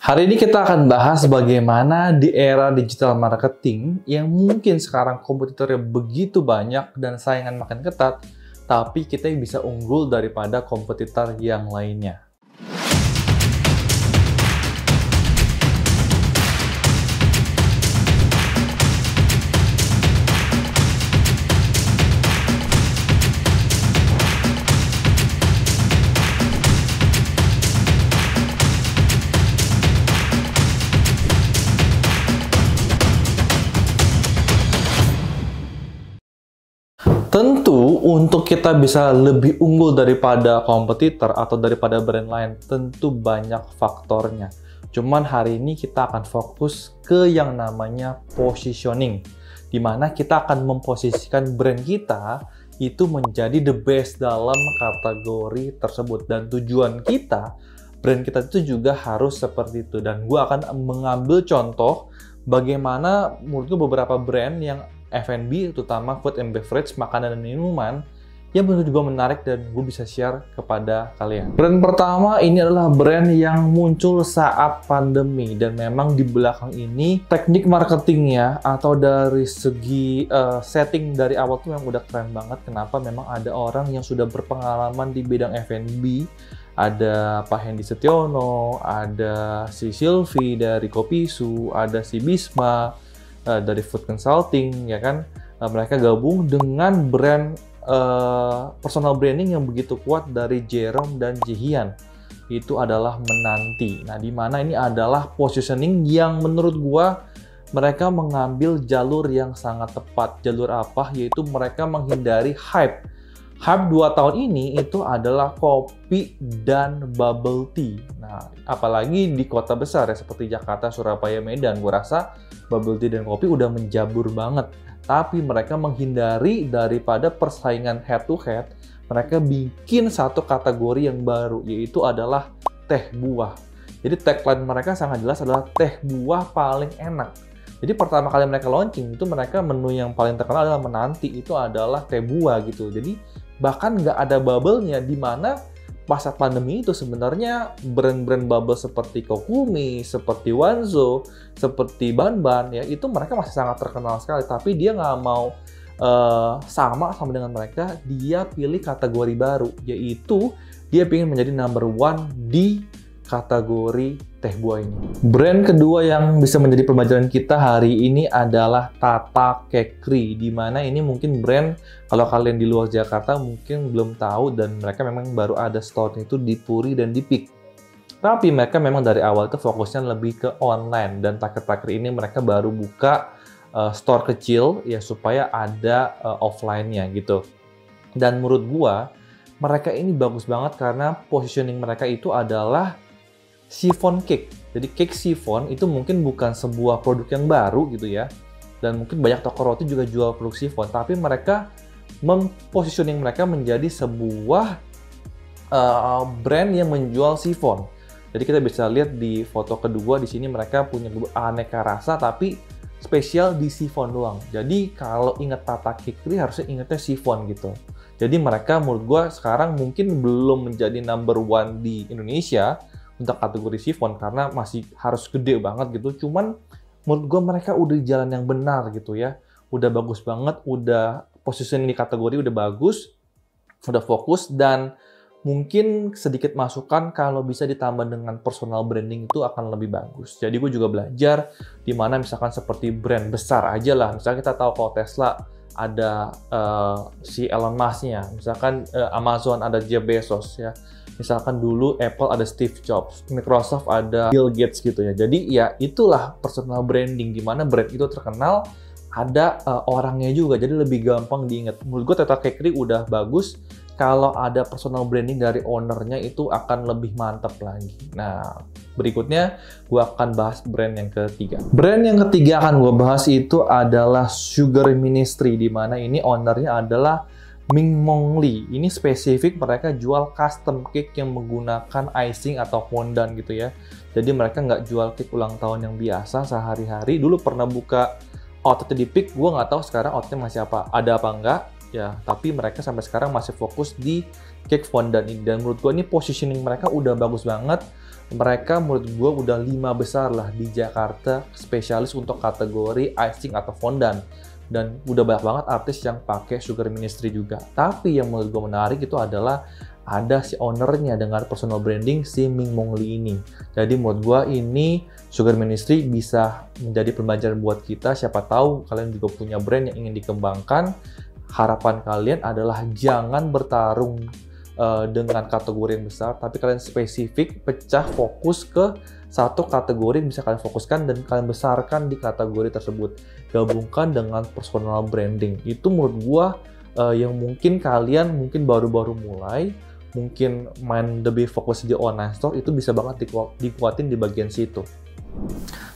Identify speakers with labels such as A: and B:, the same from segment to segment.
A: Hari ini kita akan bahas bagaimana di era digital marketing yang mungkin sekarang kompetitornya begitu banyak dan saingan makin ketat, tapi kita bisa unggul daripada kompetitor yang lainnya. Tentu untuk kita bisa lebih unggul daripada kompetitor atau daripada brand lain, tentu banyak faktornya. Cuman hari ini kita akan fokus ke yang namanya positioning, di mana kita akan memposisikan brand kita itu menjadi the best dalam kategori tersebut. Dan tujuan kita, brand kita itu juga harus seperti itu. Dan gue akan mengambil contoh bagaimana menurut gue beberapa brand yang F&B, terutama food and beverage, makanan dan minuman, yang menurut gue menarik dan gue bisa share kepada kalian. Brand pertama ini adalah brand yang muncul saat pandemi, dan memang di belakang ini teknik marketingnya atau dari segi setting dari awal tuh memang udah keren banget. Kenapa? Memang ada orang yang sudah berpengalaman di bidang F&B, ada Pak Hendy Setiono, ada si Sylvie dari Kopisu, ada si Bisma dari Food Consulting, ya kan? Mereka gabung dengan brand personal branding yang begitu kuat dari Jerome dan Jihyun. Itu adalah Menanti. Nah, di mana ini adalah positioning yang menurut gua mereka mengambil jalur yang sangat tepat. Jalur apa? Yaitu mereka menghindari hype. Hype 2 tahun ini itu adalah kopi dan bubble tea. Nah, apalagi di kota besar ya seperti Jakarta, Surabaya, Medan, gue rasa bubble tea dan kopi udah menjabur banget. Tapi mereka menghindari daripada persaingan head to head. Mereka bikin satu kategori yang baru, yaitu adalah teh buah. Jadi tagline mereka sangat jelas adalah teh buah paling enak. Jadi pertama kali mereka launching itu mereka menu yang paling terkenal adalah Menanti, itu adalah teh buah gitu. Jadi bahkan nggak ada bubble-nya, di mana pas saat pandemi itu sebenarnya brand-brand bubble seperti Kokumi, seperti Wanzo, seperti Banban ya, itu mereka masih sangat terkenal sekali. Tapi dia nggak mau sama dengan mereka, dia pilih kategori baru, yaitu dia ingin menjadi number one di kategori teh buah ini. Brand kedua yang bisa menjadi pembelajaran kita hari ini adalah Tata Kekri, di mana ini mungkin brand kalau kalian di luar Jakarta mungkin belum tahu, dan mereka memang baru ada store itu di Puri dan di Peak. Tapi mereka memang dari awal itu fokusnya lebih ke online, dan Tata-Kekri ini mereka baru buka store kecil ya supaya ada offline-nya gitu. Dan menurut gua mereka ini bagus banget karena positioning mereka itu adalah chiffon cake. Jadi cake chiffon itu mungkin bukan sebuah produk yang baru gitu ya. Dan mungkin banyak toko roti juga jual produk chiffon, tapi mereka mempositioning mereka menjadi sebuah brand yang menjual chiffon. Jadi kita bisa lihat di foto kedua di sini mereka punya aneka rasa tapi spesial di chiffon doang. Jadi kalau ingat Tata Kekri harusnya ingatnya chiffon gitu. Jadi mereka menurut gua sekarang mungkin belum menjadi number one di Indonesia untuk kategori chiffon karena masih harus gede banget gitu. Cuman menurut gue mereka udah di jalan yang benar gitu ya. Udah bagus banget, udah positioning di kategori udah bagus, udah fokus, dan mungkin sedikit masukan kalau bisa ditambah dengan personal branding itu akan lebih bagus. Jadi gue juga belajar di mana misalkan seperti brand besar aja lah. Misalnya kita tahu kalau Tesla ada si Elon Musk-nya, misalkan Amazon ada Jeff Bezos ya. Misalkan dulu Apple ada Steve Jobs, Microsoft ada Bill Gates gitu ya. Jadi ya itulah personal branding, di mana brand itu terkenal, ada orangnya juga, jadi lebih gampang diingat. Menurut gue Tata Kekri udah bagus, kalau ada personal branding dari ownernya itu akan lebih mantap lagi. Nah, berikutnya gue akan bahas brand yang ketiga. Brand yang ketiga akan gue bahas itu adalah Sugar Ministry, di mana ini ownernya adalah Ming Mong Lee. Ini spesifik mereka jual custom cake yang menggunakan icing atau fondant gitu ya. Jadi mereka nggak jual cake ulang tahun yang biasa sehari-hari. Dulu pernah buka outlet di Peak, gue nggak tahu sekarang outletnya masih ada apa enggak ya. Tapi mereka sampai sekarang masih fokus di cake fondant ini. Dan menurut gue ini positioning mereka udah bagus banget. mereka menurut gue udah 5 besar lah di Jakarta spesialis untuk kategori icing atau fondant. Dan udah banyak banget artis yang pakai Sugar Ministry juga. Tapi yang menurut gue menarik itu adalah ada si ownernya dengan personal branding si Ming Mong Lee ini. Jadi menurut gue ini Sugar Ministry bisa menjadi pembelajaran buat kita. Siapa tahu kalian juga punya brand yang ingin dikembangkan. Harapan kalian adalah jangan bertarung dengan kategori yang besar, tapi kalian spesifik, pecah, fokus ke satu kategori yang bisa kalian fokuskan dan kalian besarkan di kategori tersebut. Gabungkan dengan personal branding. Itu menurut gua yang mungkin kalian baru-baru mulai, mungkin main lebih fokus di online store, itu bisa banget dikuatin di bagian situ.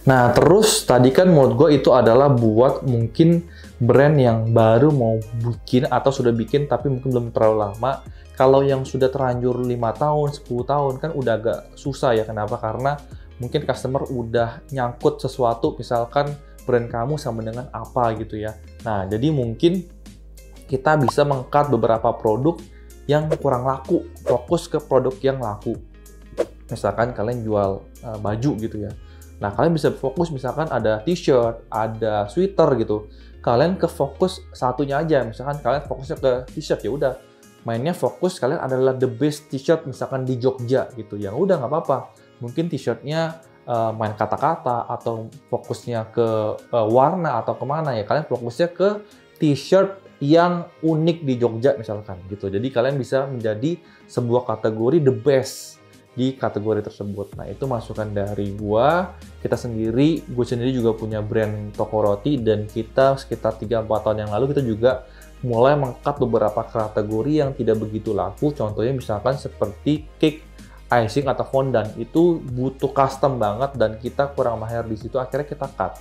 A: Nah, terus tadi kan menurut gue itu adalah buat mungkin brand yang baru mau bikin atau sudah bikin tapi mungkin belum terlalu lama. Kalau yang sudah terlanjur 5 tahun, 10 tahun kan udah agak susah ya. Kenapa? Karena mungkin customer udah nyangkut sesuatu, misalkan brand kamu sama dengan apa gitu ya. Nah, jadi mungkin kita bisa meng-cut beberapa produk yang kurang laku, fokus ke produk yang laku. Misalkan kalian jual baju gitu ya. Nah, kalian bisa fokus misalkan ada t-shirt, ada sweater gitu. Kalian ke fokus satunya aja. Misalkan kalian fokusnya ke t-shirt, ya udah. Mainnya fokus kalian adalah the best t-shirt misalkan di Jogja gitu. Yang udah nggak apa-apa. Mungkin t-shirtnya main kata-kata atau fokusnya ke warna atau kemana ya. Kalian fokusnya ke t-shirt yang unik di Jogja misalkan gitu. Jadi kalian bisa menjadi sebuah kategori the best di kategori tersebut. Nah, itu masukan dari gua. Gue sendiri juga punya brand toko roti dan kita sekitar 3-4 tahun yang lalu kita juga mulai meng-cut beberapa kategori yang tidak begitu laku. Contohnya misalkan seperti cake, icing atau fondant. Itu butuh custom banget dan kita kurang mahir di situ, akhirnya kita cut.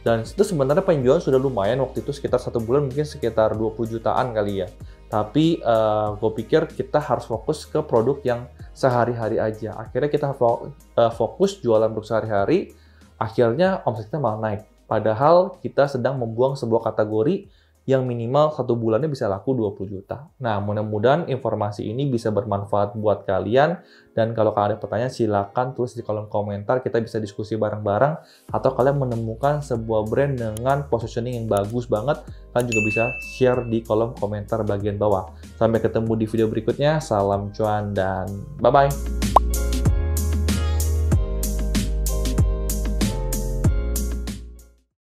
A: Dan itu sebenarnya penjualan sudah lumayan waktu itu, sekitar 1 bulan mungkin sekitar 20 jutaan kali ya. Tapi gue pikir kita harus fokus ke produk yang sehari-hari aja. Akhirnya kita fokus jualan produk sehari-hari, akhirnya omsetnya malah naik. Padahal kita sedang membuang sebuah kategori yang minimal 1 bulannya bisa laku 20 juta. Nah, mudah-mudahan informasi ini bisa bermanfaat buat kalian. Dan kalau kalian ada pertanyaan, silakan tulis di kolom komentar. Kita bisa diskusi bareng-bareng. Atau kalian menemukan sebuah brand dengan positioning yang bagus banget, kalian juga bisa share di kolom komentar bagian bawah. Sampai ketemu di video berikutnya. Salam cuan dan bye-bye!